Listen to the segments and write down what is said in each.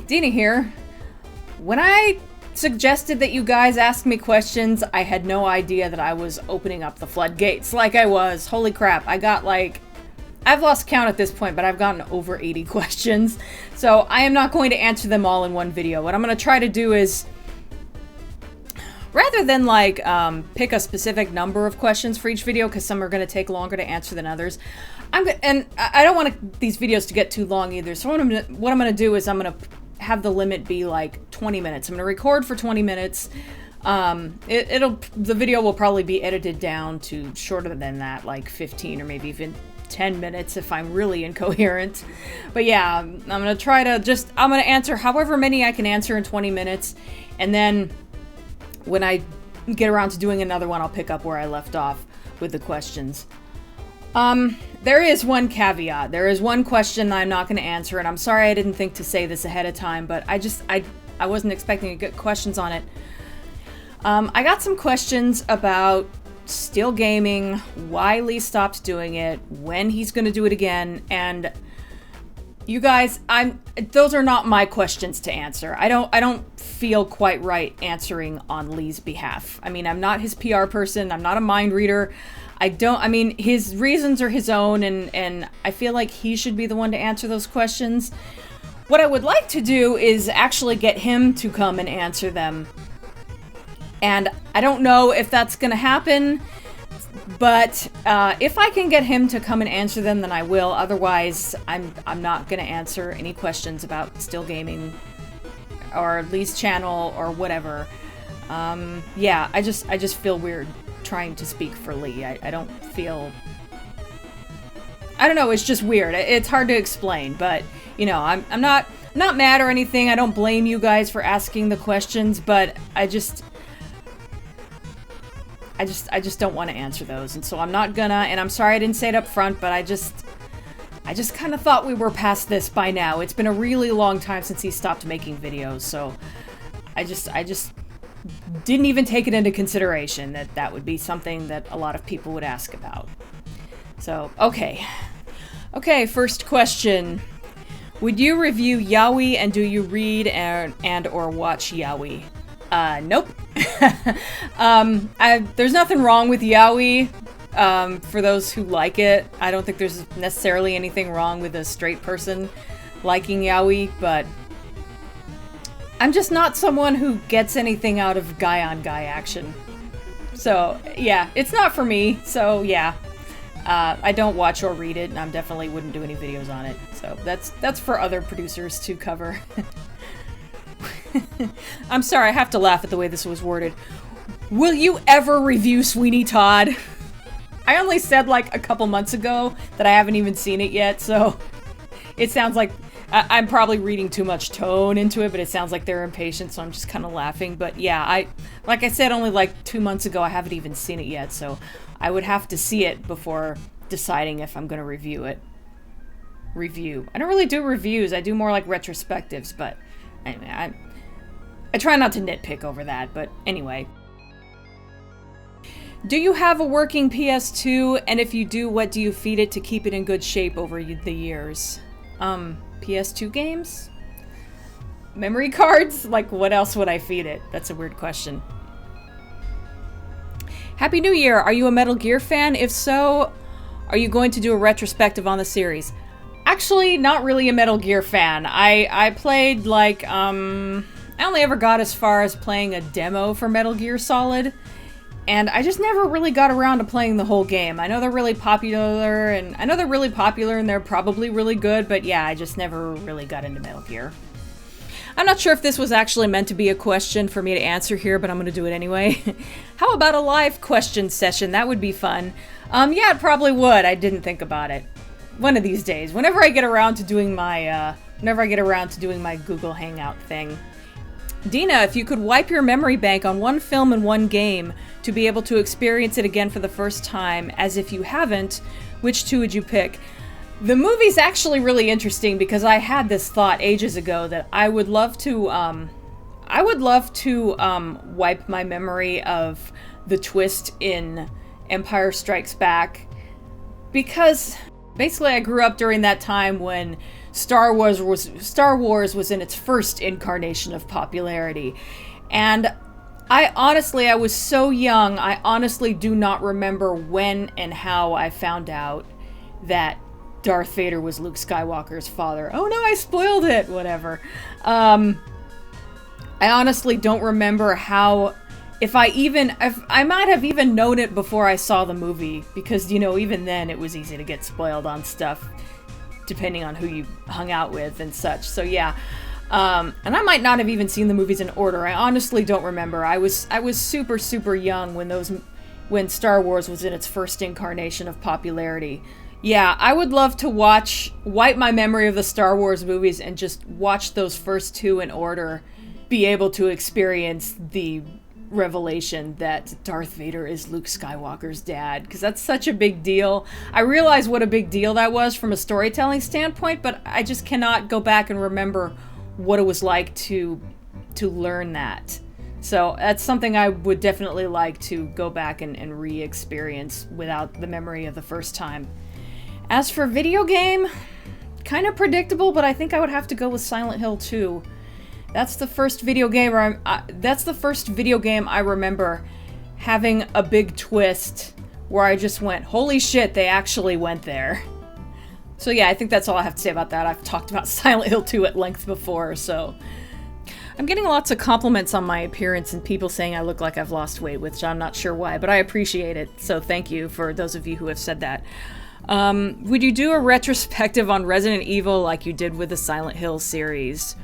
Dena here. When I suggested that you guys ask me questions, I had no idea that I was opening up the floodgates like I was. Holy crap, I got I've lost count at this point, but I've gotten over 80 questions. So I am not going to answer them all in one video. What I'm going to try to do is, rather than pick a specific number of questions for each video, because some are going to take longer to answer than others, and I don't want these videos to get too long either. So what I'm going to do is I'm going to have the limit be like 20 minutes. I'm going to record for 20 minutes. The video will probably be edited down to shorter than that, like 15 or maybe even 10 minutes if I'm really incoherent. But yeah, I'm going to try to I'm going to answer however many I can answer in 20 minutes. And then when I get around to doing another one, I'll pick up where I left off with the questions. There is one caveat. There is one question I'm not going to answer, and I'm sorry I didn't think to say this ahead of time, but I wasn't expecting to get questions on it. I got some questions about still gaming, why Lee stopped doing it, when he's going to do it again, and you guys, those are not my questions to answer. I don't feel quite right answering on Lee's behalf. I mean, I'm not his PR person. I'm not a mind reader. His reasons are his own, and I feel like he should be the one to answer those questions. What I would like to do is actually get him to come and answer them. And I don't know if that's gonna happen, but if I can get him to come and answer them, then I will. Otherwise, I'm not gonna answer any questions about still gaming or Lee's channel or whatever. Yeah, I just feel weird trying to speak for Lee. I don't feel... I don't know, it's just weird. It's hard to explain, but, you know, I'm not mad or anything. I don't blame you guys for asking the questions, but I just don't want to answer those, and so I'm not gonna, and I'm sorry I didn't say it up front, but I just kind of thought we were past this by now. It's been a really long time since he stopped making videos, so I just didn't even take it into consideration that would be something that a lot of people would ask about. So, okay, first question. Would you review yaoi, and do you read and or watch yaoi? Nope. There's nothing wrong with yaoi, for those who like it. I don't think there's necessarily anything wrong with a straight person liking yaoi, but I'm just not someone who gets anything out of guy-on-guy action. So, yeah, it's not for me, so yeah. I don't watch or read it, and I definitely wouldn't do any videos on it. So that's for other producers to cover. I'm sorry, I have to laugh at the way this was worded. Will you ever review Sweeney Todd? I only said like a couple months ago that I haven't even seen it yet, so it sounds like I'm probably reading too much tone into it, but it sounds like they're impatient, so I'm just kind of laughing. But yeah, like I said, only like 2 months ago, I haven't even seen it yet, so I would have to see it before deciding if I'm going to review it. I don't really do reviews, I do more like retrospectives, but anyway, I try not to nitpick over that, but anyway. Do you have a working PS2, and if you do, what do you feed it to keep it in good shape over the years? PS2 games? Memory cards? Like, what else would I feed it? That's a weird question. Happy New Year! Are you a Metal Gear fan? If so, are you going to do a retrospective on the series? Actually, not really a Metal Gear fan. I played, like, I only ever got as far as playing a demo for Metal Gear Solid, and I just never really got around to playing the whole game. I know they're really popular, and they're probably really good, but yeah, I just never really got into Metal Gear. I'm not sure if this was actually meant to be a question for me to answer here, but I'm gonna do it anyway. How about a live question session? That would be fun. Yeah, it probably would. I didn't think about it. One of these days, whenever I get around to doing my Google Hangout thing. Dena, if you could wipe your memory bank on one film and one game to be able to experience it again for the first time, as if you haven't, which two would you pick? The movie's actually really interesting because I had this thought ages ago that I would love to wipe my memory of the twist in Empire Strikes Back, because basically I grew up during that time when Star Wars was in its first incarnation of popularity. And I was so young, I honestly do not remember when and how I found out that Darth Vader was Luke Skywalker's father. Oh no, I spoiled it! Whatever. I honestly don't remember how... If I might have even known it before I saw the movie, because, even then it was easy to get spoiled on stuff, depending on who you hung out with and such. So yeah, and I might not have even seen the movies in order. I honestly don't remember. I was super, super young when Star Wars was in its first incarnation of popularity. Yeah, I would love to wipe my memory of the Star Wars movies and just watch those first two in order, be able to experience the revelation that Darth Vader is Luke Skywalker's dad, because that's such a big deal. I realize what a big deal that was from a storytelling standpoint, but I just cannot go back and remember what it was like to learn that. So that's something I would definitely like to go back and re-experience without the memory of the first time. As for video game, kind of predictable, but I think I would have to go with Silent Hill 2. That's the first video game I remember having a big twist where I just went, holy shit, they actually went there. So yeah, I think that's all I have to say about that. I've talked about Silent Hill 2 at length before, so... I'm getting lots of compliments on my appearance and people saying I look like I've lost weight, which I'm not sure why, but I appreciate it, so thank you for those of you who have said that. Would you do a retrospective on Resident Evil like you did with the Silent Hill series?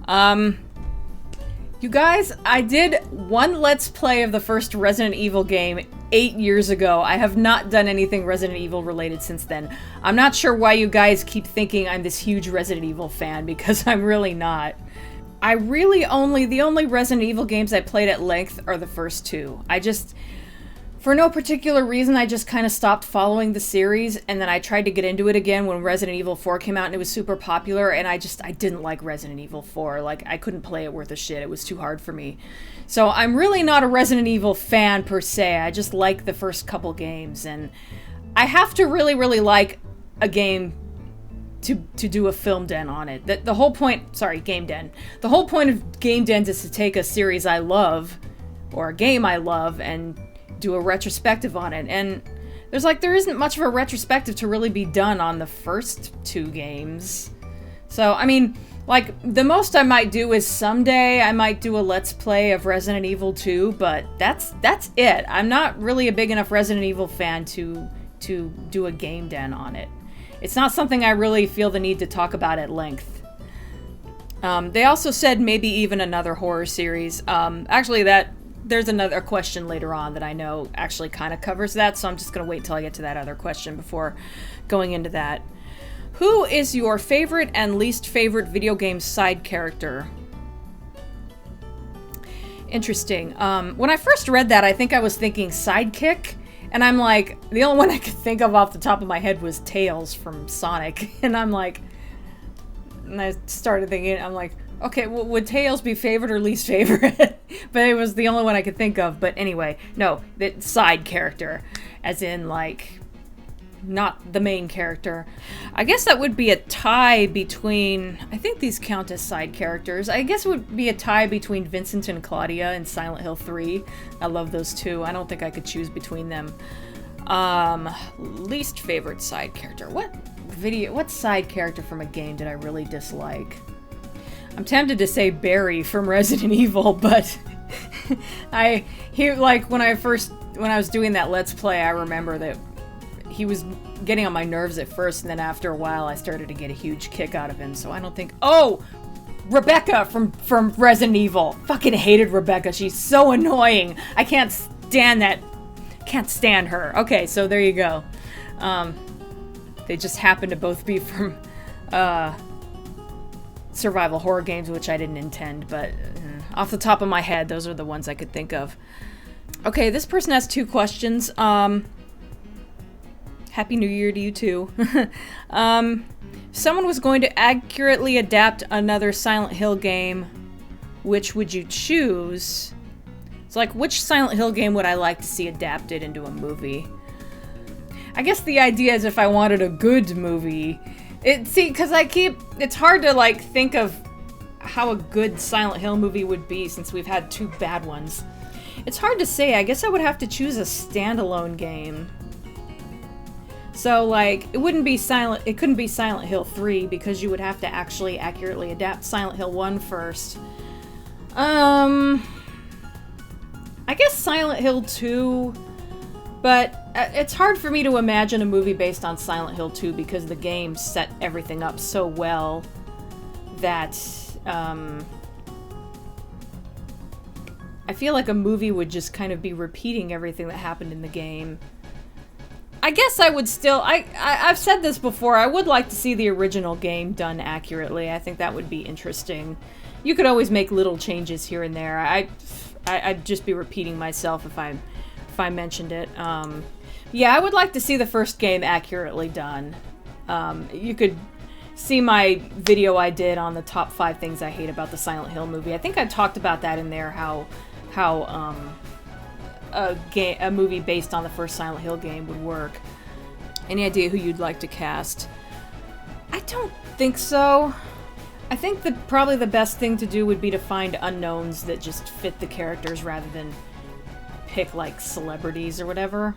You guys, I did one Let's Play of the first Resident Evil game 8 years ago. I have not done anything Resident Evil related since then. I'm not sure why you guys keep thinking I'm this huge Resident Evil fan, because I'm really not. The only Resident Evil games I played at length are the first two. For no particular reason, I just kind of stopped following the series, and then I tried to get into it again when Resident Evil 4 came out and it was super popular, and I didn't like Resident Evil 4. Like, I couldn't play it worth a shit. It was too hard for me. So I'm really not a Resident Evil fan per se. I just like the first couple games, and I have to really, really like a game to do a film den on it. The whole point... Sorry, game den. The whole point of game dens is to take a series I love, or a game I love, and do a retrospective on it, and there isn't much of a retrospective to really be done on the first two games. So, I mean, the most I might do is someday I might do a Let's Play of Resident Evil 2, but that's it. I'm not really a big enough Resident Evil fan to do a game den on it. It's not something I really feel the need to talk about at length. They also said maybe even another horror series. There's another question later on that I know actually kind of covers that, so I'm just going to wait until I get to that other question before going into that. Who is your favorite and least favorite video game side character? Interesting. When I first read that, I think I was thinking sidekick, and I'm like, the only one I could think of off the top of my head was Tails from Sonic, and I'm like, and I started thinking, I'm like, okay, well, would Tails be favorite or least favorite? But it was the only one I could think of. But anyway, no, the side character, as in, not the main character. I guess that would be a tie between... I think these count as side characters. I guess it would be a tie between Vincent and Claudia in Silent Hill 3. I love those two. I don't think I could choose between them. Least favorite side character. What side character from a game did I really dislike? I'm tempted to say Barry from Resident Evil, but when I was doing that Let's Play, I remember that he was getting on my nerves at first, and then after a while I started to get a huge kick out of him, so I don't think... Oh! Rebecca from Resident Evil. Fucking hated Rebecca. She's so annoying. I can't stand that. Can't stand her. Okay, so there you go. They just happen to both be from, survival horror games, which I didn't intend, but off the top of my head, those are the ones I could think of. Okay, this person has two questions. Happy New Year to you too. Someone was going to accurately adapt another Silent Hill game. Which would you choose? It's like, which Silent Hill game would I like to see adapted into a movie? I guess the idea is if I wanted a good movie, See, because it's hard to, like, think of how a good Silent Hill movie would be since we've had 2 bad ones. It's hard to say. I guess I would have to choose a standalone game. So, like, it couldn't be Silent Hill 3 because you would have to actually accurately adapt Silent Hill 1 first. I guess Silent Hill 2, but it's hard for me to imagine a movie based on Silent Hill 2 because the game set everything up so well that, I feel like a movie would just kind of be repeating everything that happened in the game. I guess I would still, I've said this before, I would like to see the original game done accurately. I think that would be interesting. You could always make little changes here and there. I'd just be repeating myself if I mentioned it. Yeah, I would like to see the first game accurately done. You could see my video I did on the top 5 things I hate about the Silent Hill movie. I think I talked about that in there, how a movie based on the first Silent Hill game would work. Any idea who you'd like to cast? I don't think so. I think that probably the best thing to do would be to find unknowns that just fit the characters rather than pick, like, celebrities or whatever.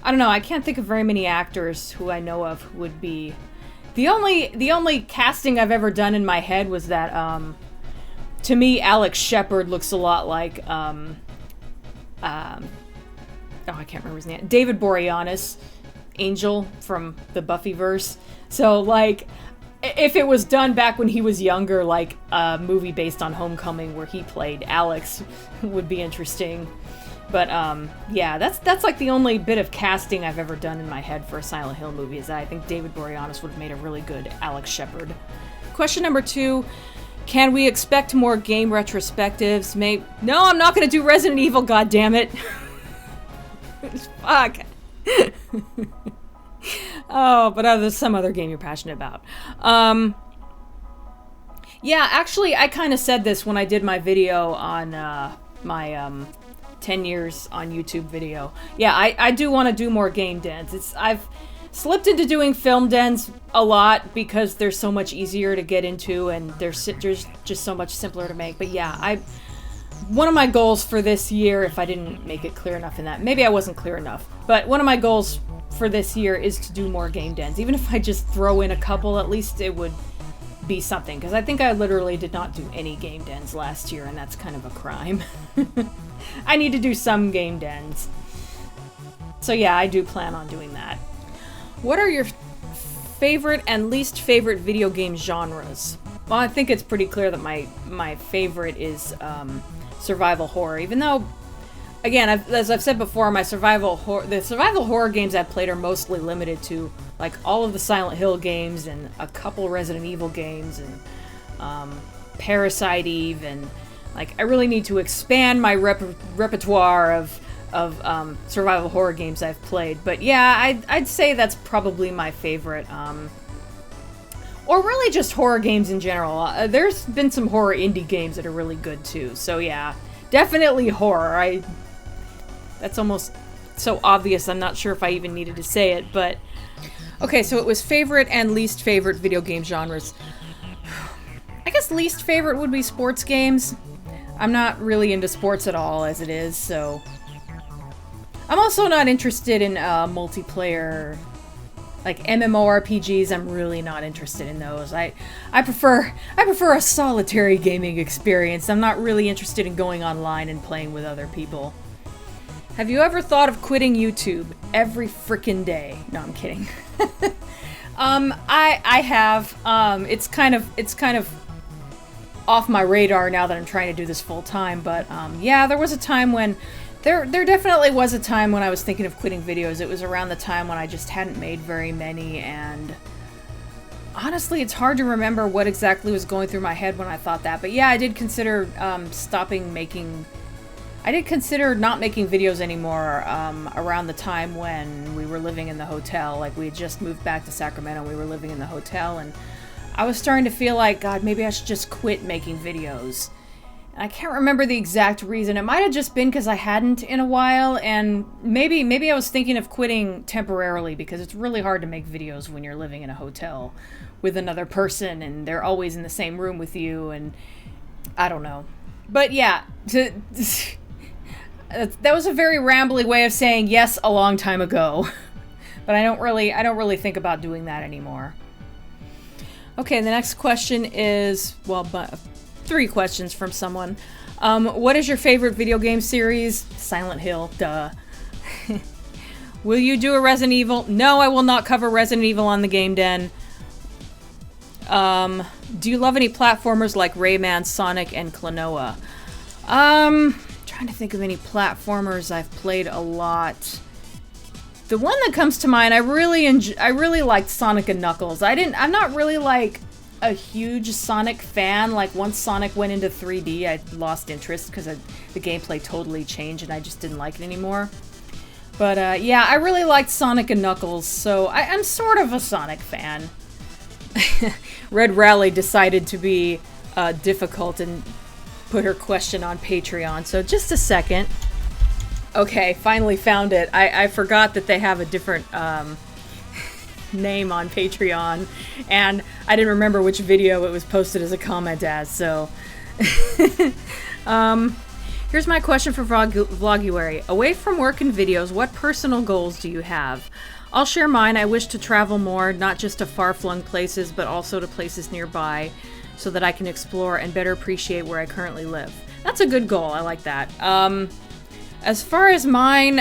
I don't know, I can't think of very many actors who I know of who would be... The only casting I've ever done in my head was that, to me, Alex Shepard looks a lot like, oh, I can't remember his name. David Boreanaz, Angel from the Buffyverse. So, like, if it was done back when he was younger, like a movie based on Homecoming where he played Alex, would be interesting. But, yeah, that's like the only bit of casting I've ever done in my head for a Silent Hill movie, is that I think David Boreanaz would have made a really good Alex Shepard. Question number 2, can we expect more game retrospectives? No, I'm not gonna do Resident Evil, goddammit. Fuck. Oh, but there's some other game you're passionate about. Yeah, actually, I kind of said this when I did my video on, my, 10 years on YouTube video. Yeah, I do want to do more game dens. I've slipped into doing film dens a lot because they're so much easier to get into and they're just so much simpler to make. But yeah, one of my goals for this year, if I didn't make it clear enough in that, maybe I wasn't clear enough, but one of my goals for this year is to do more game dens. Even if I just throw in a couple, at least it would be something, because I think I literally did not do any game dens last year, and that's kind of a crime. I need to do some game dens. So yeah, I do plan on doing that. What are your favorite and least favorite video game genres? Well, I think it's pretty clear that my favorite is survival horror, even though, again, as I've said before, the survival horror games I've played are mostly limited to, like, all of the Silent Hill games and a couple Resident Evil games and Parasite Eve, and, like, I really need to expand my repertoire of survival horror games I've played. But yeah, I'd say that's probably my favorite, or really just horror games in general. There's been some horror indie games that are really good too, so yeah, definitely horror. That's almost so obvious, I'm not sure if I even needed to say it, but... Okay, so it was favorite and least favorite video game genres. I guess least favorite would be sports games. I'm not really into sports at all as it is, so... I'm also not interested in multiplayer, like MMORPGs. I'm really not interested in those. I prefer a solitary gaming experience. I'm not really interested in going online and playing with other people. Have you ever thought of quitting YouTube every frickin' day? No, I'm kidding. I have. It's kind of off my radar now that I'm trying to do this full time. But yeah, there was a time when there definitely was a time when I was thinking of quitting videos. It was around the time when I just hadn't made very many, and honestly, it's hard to remember what exactly was going through my head when I thought that. But yeah, I did consider I did consider not making videos anymore around the time when we were living in the hotel. Like, we had just moved back to Sacramento, and we were living in the hotel, and I was starting to feel like, God, maybe I should just quit making videos. I can't remember the exact reason. It might have just been because I hadn't in a while, and maybe I was thinking of quitting temporarily because it's really hard to make videos when you're living in a hotel with another person and they're always in the same room with you, and I don't know. But yeah, that was a very rambly way of saying yes a long time ago. But I don't really think about doing that anymore. Okay, the next question is, well, 3 questions from someone. What is your favorite video game series? Silent Hill, duh. Will you do a Resident Evil? No, I will not cover Resident Evil on the Game Den. Do you love any platformers like Rayman, Sonic, and Klonoa? Trying to think of any platformers I've played a lot. The one that comes to mind, I really liked Sonic and Knuckles. I'm not really like a huge Sonic fan. Like once Sonic went into 3D, I lost interest because the gameplay totally changed and I just didn't like it anymore. But yeah, I really liked Sonic and Knuckles, so I'm sort of a Sonic fan. Red Rally decided to be difficult and put her question on Patreon, so just a second. Okay, finally found it. I forgot that they have a different name on Patreon, and I didn't remember which video it was posted as a comment as, so... Here's my question for Vloguary. Away from work and videos, what personal goals do you have? I'll share mine. I wish to travel more, not just to far-flung places, but also to places nearby, so that I can explore and better appreciate where I currently live. That's a good goal. I like that. As far as mine,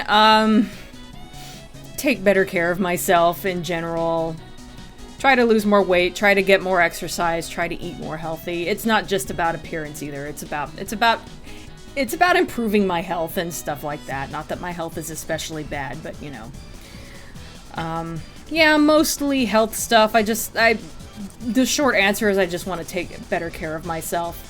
take better care of myself in general. Try to lose more weight, try to get more exercise, try to eat more healthy. It's not just about appearance either. It's about improving my health and stuff like that. Not that my health is especially bad, but you know. Yeah, mostly health stuff. The short answer is I just want to take better care of myself.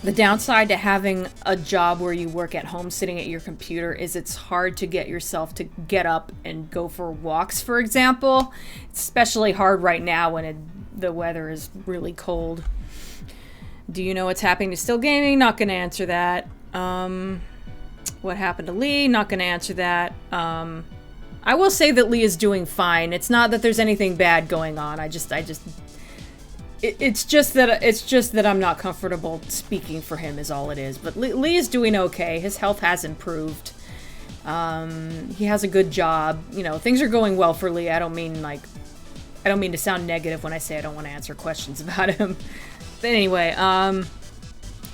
The downside to having a job where you work at home sitting at your computer is it's hard to get yourself to get up and go for walks, for example. It's especially hard right now when the weather is really cold. Do you know what's happening to Still Gaming? Not going to answer that. What happened to Lee? Not going to answer that. I will say that Lee is doing fine. It's not that there's anything bad going on. It's just that I'm not comfortable speaking for him is all it is. But Lee is doing okay. His health has improved. He has a good job. You know, things are going well for Lee. I don't mean to sound negative when I say I don't want to answer questions about him. But anyway, here's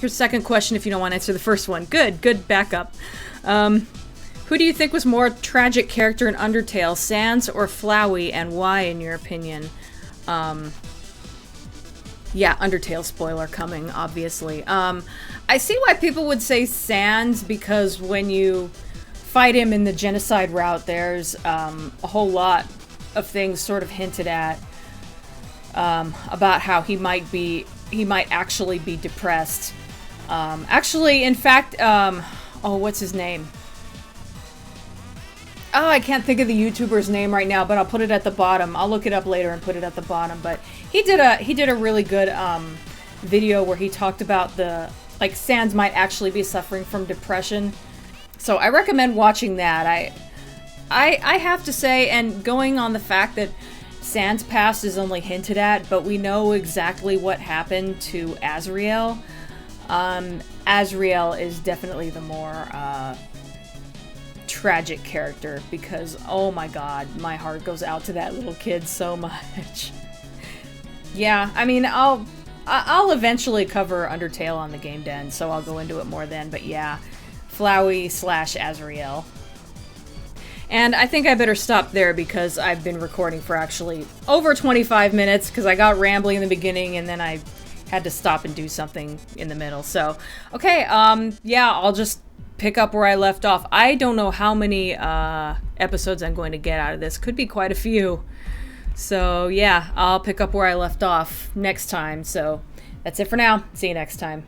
the second question if you don't want to answer the first one. Good backup. Who do you think was more tragic character in Undertale, Sans or Flowey, and why, in your opinion? Yeah, Undertale spoiler coming, obviously. I see why people would say Sans, because when you fight him in the genocide route, there's a whole lot of things sort of hinted at about how he might actually be depressed. In fact, what's his name? Oh, I can't think of the YouTuber's name right now, but I'll put it at the bottom. I'll look it up later and put it at the bottom. But he did a really good video where he talked about Sans might actually be suffering from depression. So I recommend watching that. I have to say, and going on the fact that Sans' past is only hinted at, but we know exactly what happened to Azrael. Azrael is definitely the more tragic character, because oh my god, my heart goes out to that little kid so much. Yeah, I mean, I'll eventually cover Undertale on the Game Den, so I'll go into it more then, but yeah, Flowey / Azrael. And I think I better stop there because I've been recording for actually over 25 minutes because I got rambling in the beginning and then I had to stop and do something in the middle. So, okay, yeah, I'll just pick up where I left off. I don't know how many episodes I'm going to get out of this. Could be quite a few. So, yeah, I'll pick up where I left off next time. So, that's it for now. See you next time.